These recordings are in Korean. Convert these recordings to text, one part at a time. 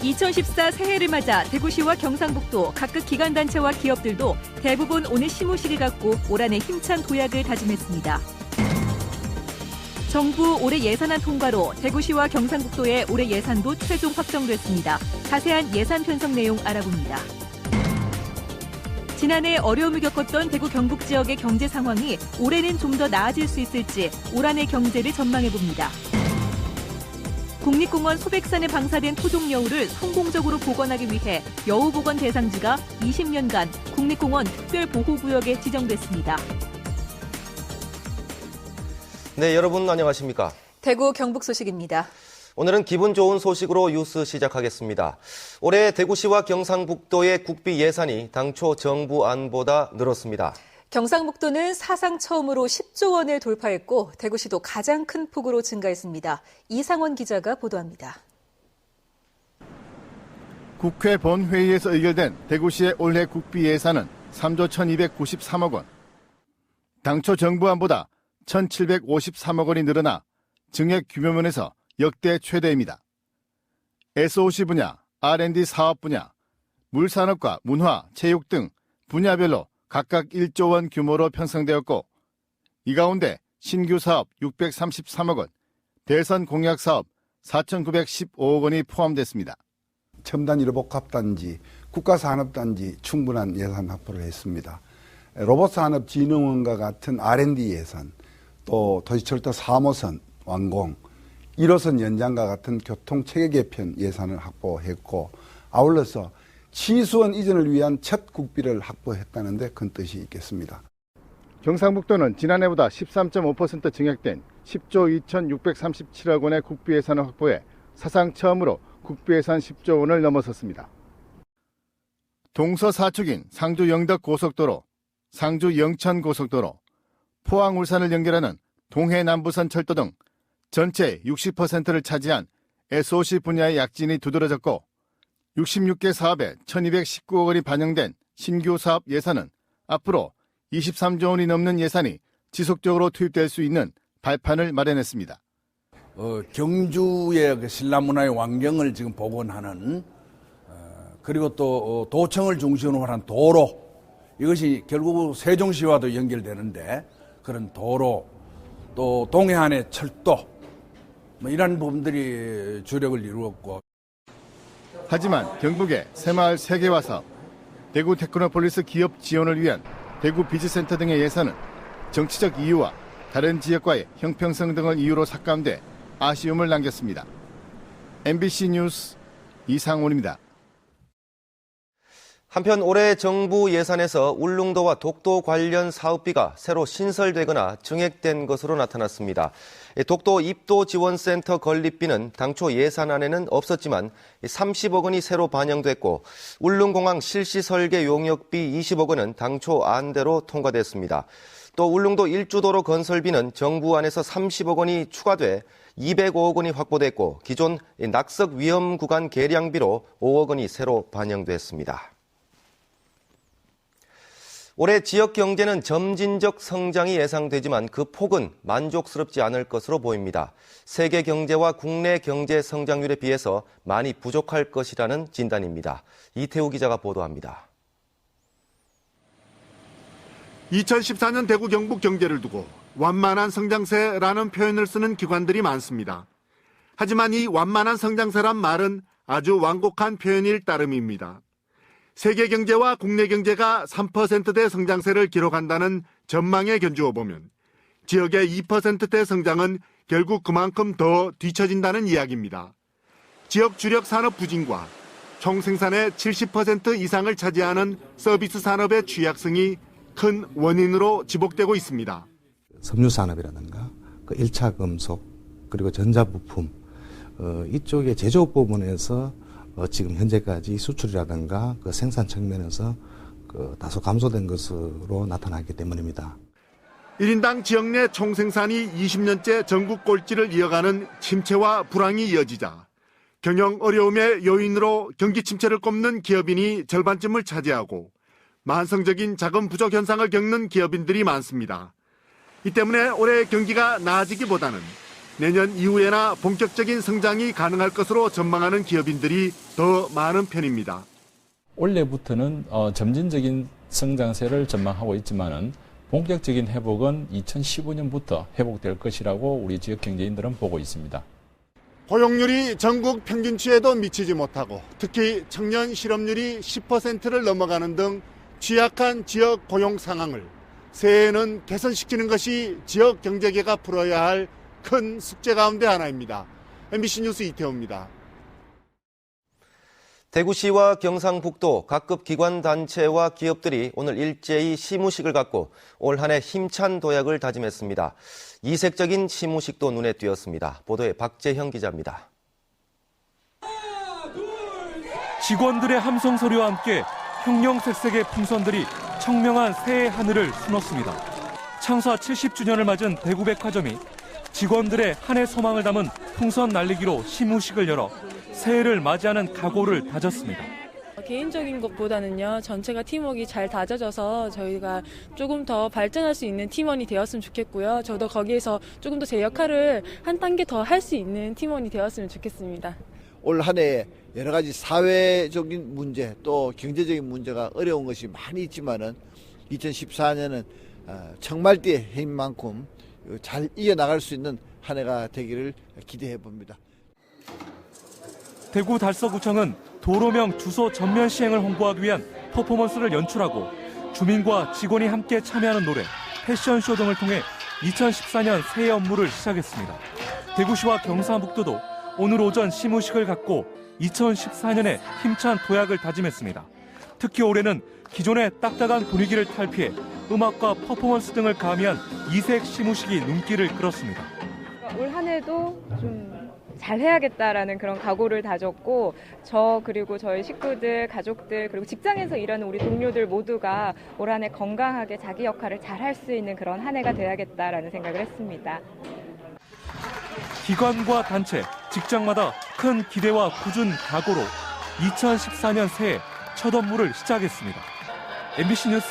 2014 새해를 맞아 대구시와 경상북도 각급 기관단체와 기업들도 대부분 오늘 시무식을 갖고 올 한해 힘찬 도약을 다짐했습니다. 정부 올해 예산안 통과로 대구시와 경상북도의 올해 예산도 최종 확정됐습니다. 자세한 예산 편성 내용 알아봅니다. 지난해 어려움을 겪었던 대구 경북 지역의 경제 상황이 올해는 좀 더 나아질 수 있을지 올 한해 경제를 전망해봅니다. 국립공원 소백산에 방사된 토종 여우를 성공적으로 복원하기 위해 여우복원 대상지가 20년간 국립공원 특별보호구역에 지정됐습니다. 네, 여러분 안녕하십니까? 대구 경북 소식입니다. 오늘은 기분 좋은 소식으로 뉴스 시작하겠습니다. 올해 대구시와 경상북도의 국비 예산이 당초 정부안보다 늘었습니다. 경상북도는 사상 처음으로 10조 원을 돌파했고 대구시도 가장 큰 폭으로 증가했습니다. 이상원 기자가 보도합니다. 국회 본회의에서 의결된 대구시의 올해 국비 예산은 3조 1,293억 원. 당초 정부안보다 1,753억 원이 늘어나 증액 규모면에서 역대 최대입니다. SOC 분야, R&D 사업 분야, 물산업과 문화, 체육 등 분야별로 각각 1조 원 규모로 편성되었고 이 가운데 신규 사업 633억 원, 대선 공약 사업 4,915억 원이 포함됐습니다. 첨단 일복합단지, 국가산업단지 충분한 예산 확보를 했습니다. 로봇산업진흥원과 같은 R&D 예산, 또 도시철도 3호선 완공, 1호선 연장과 같은 교통체계 개편 예산을 확보했고 아울러서 치수원 이전을 위한 첫 국비를 확보했다는 데 큰 뜻이 있겠습니다. 경상북도는 지난해보다 13.5% 증액된 10조 2,637억 원의 국비 예산을 확보해 사상 처음으로 국비 예산 10조 원을 넘어섰습니다. 동서사축인 상주 영덕 고속도로, 상주 영천 고속도로, 포항 울산을 연결하는 동해 남부선 철도 등 전체 60%를 차지한 SOC 분야의 약진이 두드러졌고 66개 사업에 1,219억 원이 반영된 신규 사업 예산은 앞으로 23조 원이 넘는 예산이 지속적으로 투입될 수 있는 발판을 마련했습니다. 경주의 그 신라문화의 왕경을 지금 복원하는 그리고 또 도청을 중심으로 하는 도로, 이것이 결국 세종시와도 연결되는데 그런 도로, 또 동해안의 철도, 이런 부분들이 주력을 이루었고. 하지만 경북의 새마을 3개화 사업, 대구 테크노폴리스 기업 지원을 위한 대구 비즈센터 등의 예산은 정치적 이유와 다른 지역과의 형평성 등을 이유로 삭감돼 아쉬움을 남겼습니다. MBC 뉴스 이상훈입니다. 한편 올해 정부 예산에서 울릉도와 독도 관련 사업비가 새로 신설되거나 증액된 것으로 나타났습니다. 독도 입도 지원센터 건립비는 당초 예산안에는 없었지만 30억 원이 새로 반영됐고 울릉공항 실시 설계 용역비 20억 원은 당초 안대로 통과됐습니다. 또 울릉도 1주도로 건설비는 정부안에서 30억 원이 추가돼 205억 원이 확보됐고 기존 낙석 위험 구간 개량비로 5억 원이 새로 반영됐습니다. 올해 지역 경제는 점진적 성장이 예상되지만 그 폭은 만족스럽지 않을 것으로 보입니다. 세계 경제와 국내 경제 성장률에 비해서 많이 부족할 것이라는 진단입니다. 이태우 기자가 보도합니다. 2014년 대구 경북 경제를 두고 완만한 성장세라는 표현을 쓰는 기관들이 많습니다. 하지만 이 완만한 성장세란 말은 아주 완곡한 표현일 따름입니다. 세계 경제와 국내 경제가 3%대 성장세를 기록한다는 전망에 견주어 보면 지역의 2%대 성장은 결국 그만큼 더 뒤처진다는 이야기입니다. 지역 주력 산업 부진과 총 생산의 70% 이상을 차지하는 서비스 산업의 취약성이 큰 원인으로 지목되고 있습니다. 섬유 산업이라든가 그 1차 금속 그리고 전자부품 이쪽의 제조업 부분에서 지금 현재까지 수출이라든가 그 생산 측면에서 다소 감소된 것으로 나타나기 때문입니다. 1인당 지역 내 총생산이 20년째 전국 꼴찌를 이어가는 침체와 불황이 이어지자 경영 어려움의 요인으로 경기 침체를 꼽는 기업인이 절반쯤을 차지하고 만성적인 자금 부족 현상을 겪는 기업인들이 많습니다. 이 때문에 올해 경기가 나아지기보다는 내년 이후에나 본격적인 성장이 가능할 것으로 전망하는 기업인들이 더 많은 편입니다. 올해부터는 점진적인 성장세를 전망하고 있지만은 본격적인 회복은 2015년부터 회복될 것이라고 우리 지역 경제인들은 보고 있습니다. 고용률이 전국 평균치에도 미치지 못하고 특히 청년 실업률이 10%를 넘어가는 등 취약한 지역 고용 상황을 새해에는 개선시키는 것이 지역 경제계가 풀어야 할 큰 숙제 가운데 하나입니다. MBC 뉴스 이태호입니다. 대구시와 경상북도 각급 기관단체와 기업들이 오늘 일제히 시무식을 갖고 올 한 해 힘찬 도약을 다짐했습니다. 이색적인 시무식도 눈에 띄었습니다. 보도에 박재형 기자입니다. 직원들의 함성 소리와 함께 형형색색의 풍선들이 청명한 새해 하늘을 수놓습니다. 창사 70주년을 맞은 대구백화점이 직원들의 한 해 소망을 담은 풍선 날리기로 시무식을 열어 새해를 맞이하는 각오를 다졌습니다. 개인적인 것보다는요, 전체가 팀워크가 잘 다져져서 저희가 조금 더 발전할 수 있는 팀원이 되었으면 좋겠고요. 저도 거기에서 조금 더 제 역할을 한 단계 더 할 수 있는 팀원이 되었으면 좋겠습니다. 올 한 해 여러 가지 사회적인 문제 또 경제적인 문제가 어려운 것이 많이 있지만은 2014년은 청말띠의 해인만큼 잘 이어나갈 수 있는 한 해가 되기를 기대해 봅니다. 대구 달서구청은 도로명 주소 전면 시행을 홍보하기 위한 퍼포먼스를 연출하고 주민과 직원이 함께 참여하는 노래, 패션쇼 등을 통해 2014년 새해 업무를 시작했습니다. 대구시와 경상북도도 오늘 오전 시무식을 갖고 2014년에 힘찬 도약을 다짐했습니다. 특히 올해는 기존의 딱딱한 분위기를 탈피해 음악과 퍼포먼스 등을 가미한 이색 시무식이 눈길을 끌었습니다. 올 한 해도 좀 잘해야겠다라는 그런 각오를 다졌고 저 그리고 저희 식구들, 가족들 그리고 직장에서 일하는 우리 동료들 모두가 올 한 해 건강하게 자기 역할을 잘할 수 있는 그런 한 해가 돼야겠다라는 생각을 했습니다. 기관과 단체, 직장마다 큰 기대와 꾸준 각오로 2014년 새해 첫 업무를 시작했습니다. MBC 뉴스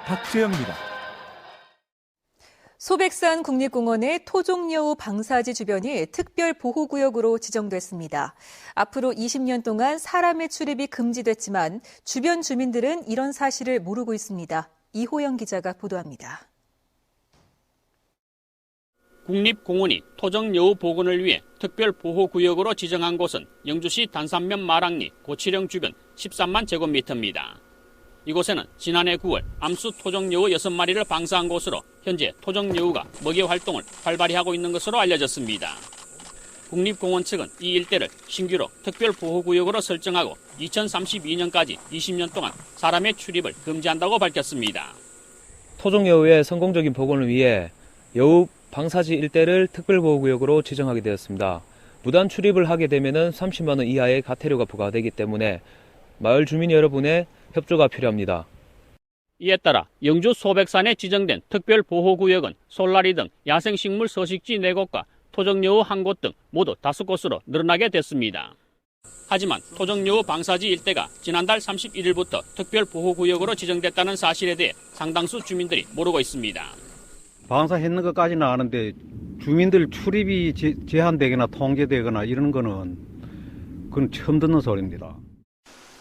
박재영입니다. 소백산 국립공원의 토종여우 방사지 주변이 특별보호구역으로 지정됐습니다. 앞으로 20년 동안 사람의 출입이 금지됐지만 주변 주민들은 이런 사실을 모르고 있습니다. 이호영 기자가 보도합니다. 국립공원이 토종여우 복원을 위해 특별보호구역으로 지정한 곳은 영주시 단산면 마랑리 고치령 주변 13만 제곱미터입니다. 이곳에는 지난해 9월 암수 토종여우 6마리를 방사한 곳으로 현재 토종여우가 먹이 활동을 활발히 하고 있는 것으로 알려졌습니다. 국립공원 측은 이 일대를 신규로 특별보호구역으로 설정하고 2032년까지 20년 동안 사람의 출입을 금지한다고 밝혔습니다. 토종여우의 성공적인 복원을 위해 여우 방사지 일대를 특별보호구역으로 지정하게 되었습니다. 무단 출입을 하게 되면 30만 원 이하의 과태료가 부과되기 때문에 마을 주민 여러분의 협조가 필요합니다. 이에 따라 영주 소백산에 지정된 특별보호구역은 솔라리 등 야생식물 서식지 4곳과 토종여우 1곳 등 모두 5곳으로 늘어나게 됐습니다. 하지만 토종여우 방사지 일대가 지난달 31일부터 특별보호구역으로 지정됐다는 사실에 대해 상당수 주민들이 모르고 있습니다. 방사했는 것까지는 아는데 주민들 출입이 제한되거나 통제되거나 이런 거는 그건 처음 듣는 소리입니다.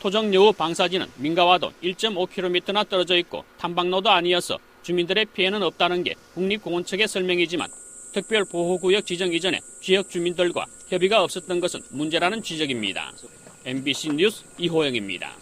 토종여우 방사지는 민가와도 1.5km나 떨어져 있고 탐방로도 아니어서 주민들의 피해는 없다는 게 국립공원 측의 설명이지만 특별보호구역 지정 이전에 지역 주민들과 협의가 없었던 것은 문제라는 지적입니다. MBC 뉴스 이호영입니다.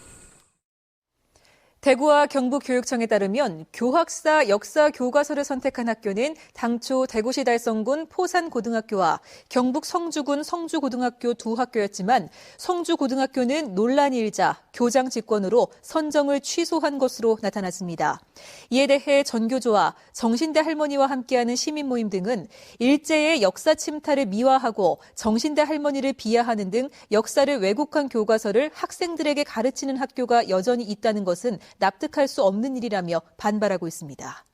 대구와 경북교육청에 따르면 교학사 역사 교과서를 선택한 학교는 당초 대구시 달성군 포산고등학교와 경북 성주군 성주고등학교 두 학교였지만 성주고등학교는 논란이 일자 교장 직권으로 선정을 취소한 것으로 나타났습니다. 이에 대해 전교조와 정신대 할머니와 함께하는 시민모임 등은 일제의 역사 침탈을 미화하고 정신대 할머니를 비하하는 등 역사를 왜곡한 교과서를 학생들에게 가르치는 학교가 여전히 있다는 것은 납득할 수 없는 일이라며 반발하고 있습니다.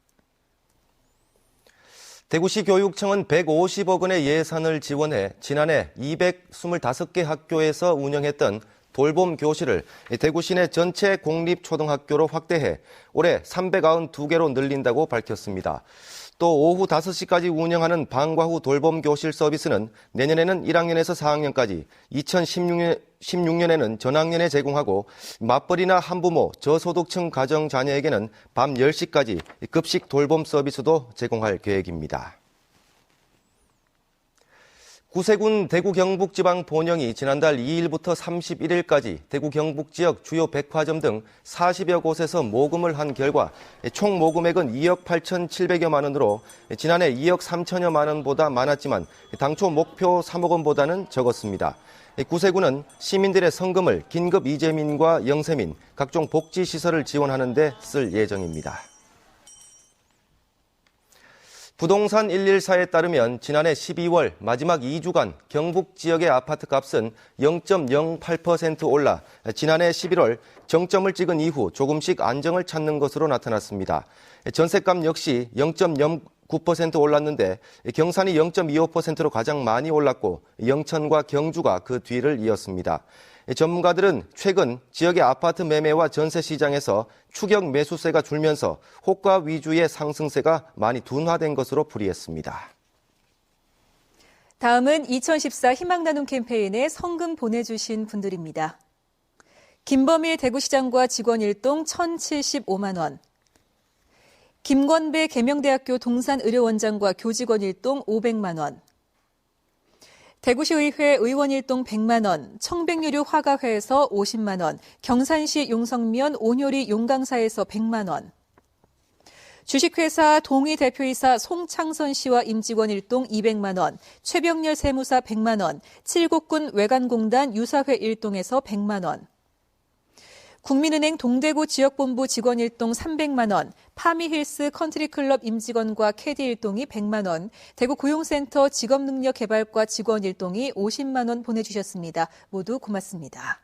대구시 교육청은 150억 원의 예산을 지원해 지난해 225개 학교에서 운영했던 돌봄 교실을 대구 시내 전체 공립초등학교로 확대해 올해 392개로 늘린다고 밝혔습니다. 또 오후 5시까지 운영하는 방과 후 돌봄 교실 서비스는 내년에는 1학년에서 4학년까지, 2016년에는 전학년에 제공하고 맞벌이나 한부모, 저소득층 가정 자녀에게는 밤 10시까지 급식 돌봄 서비스도 제공할 계획입니다. 구세군 대구 경북 지방 본영이 지난달 2일부터 31일까지 대구 경북 지역 주요 백화점 등 40여 곳에서 모금을 한 결과 총 모금액은 2억 8,700여만 원으로 지난해 2억 3천여만 원보다 많았지만 당초 목표 3억 원보다는 적었습니다. 구세군은 시민들의 성금을 긴급 이재민과 영세민, 각종 복지시설을 지원하는 데 쓸 예정입니다. 부동산 114에 따르면 지난해 12월 마지막 2주간 경북 지역의 아파트 값은 0.08% 올라 지난해 11월 정점을 찍은 이후 조금씩 안정을 찾는 것으로 나타났습니다. 전셋값 역시 0.09% 올랐는데 경산이 0.25%로 가장 많이 올랐고 영천과 경주가 그 뒤를 이었습니다. 전문가들은 최근 지역의 아파트 매매와 전세 시장에서 추격 매수세가 줄면서 호가 위주의 상승세가 많이 둔화된 것으로 풀이했습니다. 다음은 2014 희망 나눔 캠페인에 성금 보내주신 분들입니다. 김범일 대구시장과 직원 일동 1,075만 원, 김권배 계명대학교 동산의료원장과 교직원 일동 500만 원, 대구시의회 의원 일동 100만 원, 청백유류 화가회에서 50만 원, 경산시 용성면 온효리 용강사에서 100만 원, 주식회사 동희 대표이사 송창선 씨와 임직원 일동 200만 원, 최병렬 세무사 100만 원, 칠곡군 외관공단 유사회 일동에서 100만 원, 국민은행 동대구 지역본부 직원 일동 300만 원, 파미힐스 컨트리클럽 임직원과 캐디 일동이 100만 원, 대구 고용센터 직업능력개발과 직원 일동이 50만 원 보내주셨습니다. 모두 고맙습니다.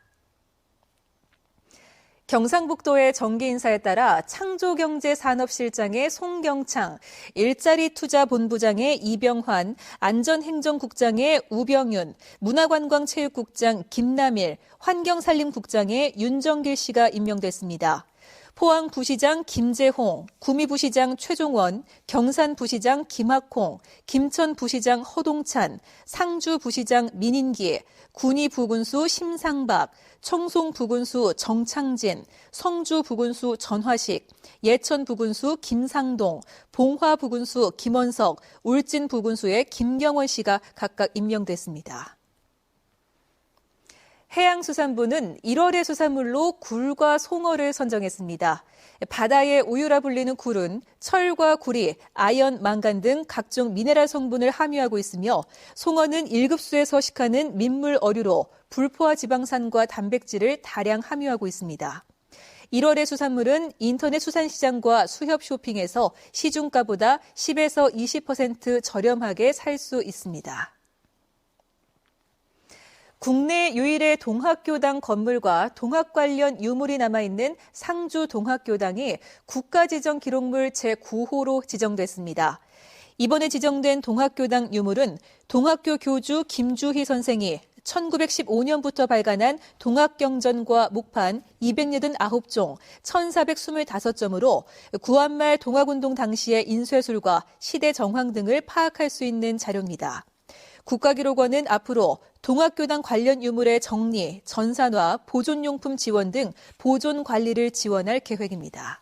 경상북도의 정기 인사에 따라 창조경제산업실장의 송경창, 일자리투자본부장의 이병환, 안전행정국장의 우병윤, 문화관광체육국장 김남일, 환경산림국장의 윤정길 씨가 임명됐습니다. 포항부시장 김재홍, 구미부시장 최종원, 경산부시장 김학홍, 김천부시장 허동찬, 상주부시장 민인기, 군위부군수 심상박, 청송부군수 정창진, 성주부군수 전화식, 예천부군수 김상동, 봉화부군수 김원석, 울진부군수의 김경원 씨가 각각 임명됐습니다. 해양수산부는 1월의 수산물로 굴과 송어를 선정했습니다. 바다의 우유라 불리는 굴은 철과 구리, 아연, 망간 등 각종 미네랄 성분을 함유하고 있으며 송어는 1급수에 서식하는 민물 어류로 불포화 지방산과 단백질을 다량 함유하고 있습니다. 1월의 수산물은 인터넷 수산시장과 수협 쇼핑에서 시중가보다 10에서 20% 저렴하게 살 수 있습니다. 국내 유일의 동학교당 건물과 동학 관련 유물이 남아있는 상주 동학교당이 국가지정 기록물 제9호로 지정됐습니다. 이번에 지정된 동학교당 유물은 동학교 교주 김주희 선생이 1915년부터 발간한 동학경전과 목판 289종, 1425점으로 구한말 동학운동 당시의 인쇄술과 시대 정황 등을 파악할 수 있는 자료입니다. 국가기록원은 앞으로 동학교당 관련 유물의 정리, 전산화, 보존용품 지원 등 보존 관리를 지원할 계획입니다.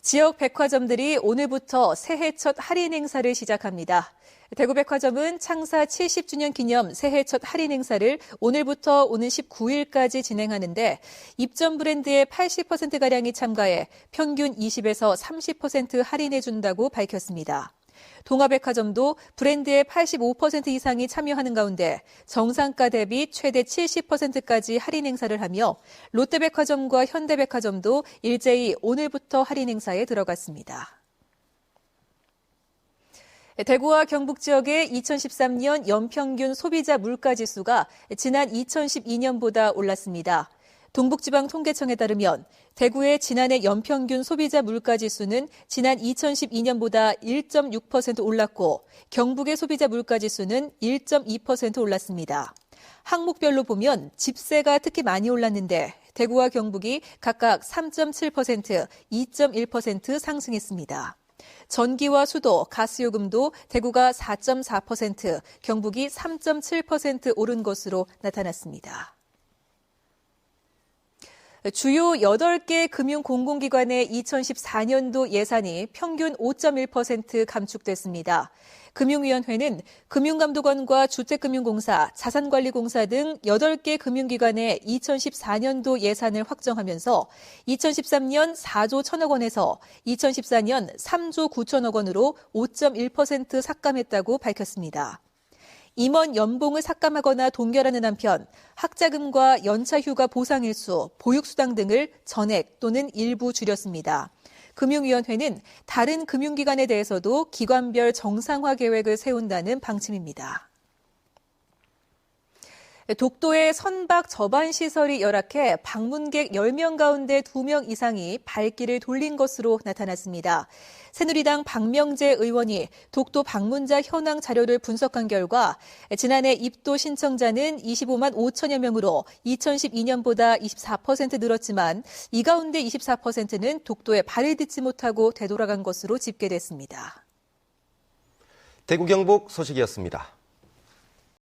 지역 백화점들이 오늘부터 새해 첫 할인 행사를 시작합니다. 대구백화점은 창사 70주년 기념 새해 첫 할인 행사를 오늘부터 오는 19일까지 진행하는데 입점 브랜드의 80%가량이 참가해 평균 20에서 30% 할인해준다고 밝혔습니다. 동아백화점도 브랜드의 85% 이상이 참여하는 가운데 정상가 대비 최대 70%까지 할인 행사를 하며 롯데백화점과 현대백화점도 일제히 오늘부터 할인 행사에 들어갔습니다. 대구와 경북 지역의 2013년 연평균 소비자 물가지수가 지난 2012년보다 올랐습니다. 동북지방통계청에 따르면 대구의 지난해 연평균 소비자 물가지수는 지난 2012년보다 1.6% 올랐고 경북의 소비자 물가지수는 1.2% 올랐습니다. 항목별로 보면 집세가 특히 많이 올랐는데 대구와 경북이 각각 3.7%, 2.1% 상승했습니다. 전기와 수도, 가스요금도 대구가 4.4%, 경북이 3.7% 오른 것으로 나타났습니다. 주요 8개 금융공공기관의 2014년도 예산이 평균 5.1% 감축됐습니다. 금융위원회는 금융감독원과 주택금융공사, 자산관리공사 등 8개 금융기관의 2014년도 예산을 확정하면서 2013년 4조 1천억 원에서 2014년 3조 9천억 원으로 5.1% 삭감했다고 밝혔습니다. 임원 연봉을 삭감하거나 동결하는 한편 학자금과 연차휴가 보상일수, 보육수당 등을 전액 또는 일부 줄였습니다. 금융위원회는 다른 금융기관에 대해서도 기관별 정상화 계획을 세운다는 방침입니다. 독도의 선박 저반 시설이 열악해 방문객 10명 가운데 2명 이상이 발길을 돌린 것으로 나타났습니다. 새누리당 박명재 의원이 독도 방문자 현황 자료를 분석한 결과 지난해 입도 신청자는 25만 5천여 명으로 2012년보다 24% 늘었지만 이 가운데 24%는 독도에 발을 딛지 못하고 되돌아간 것으로 집계됐습니다. 대구 경북 소식이었습니다.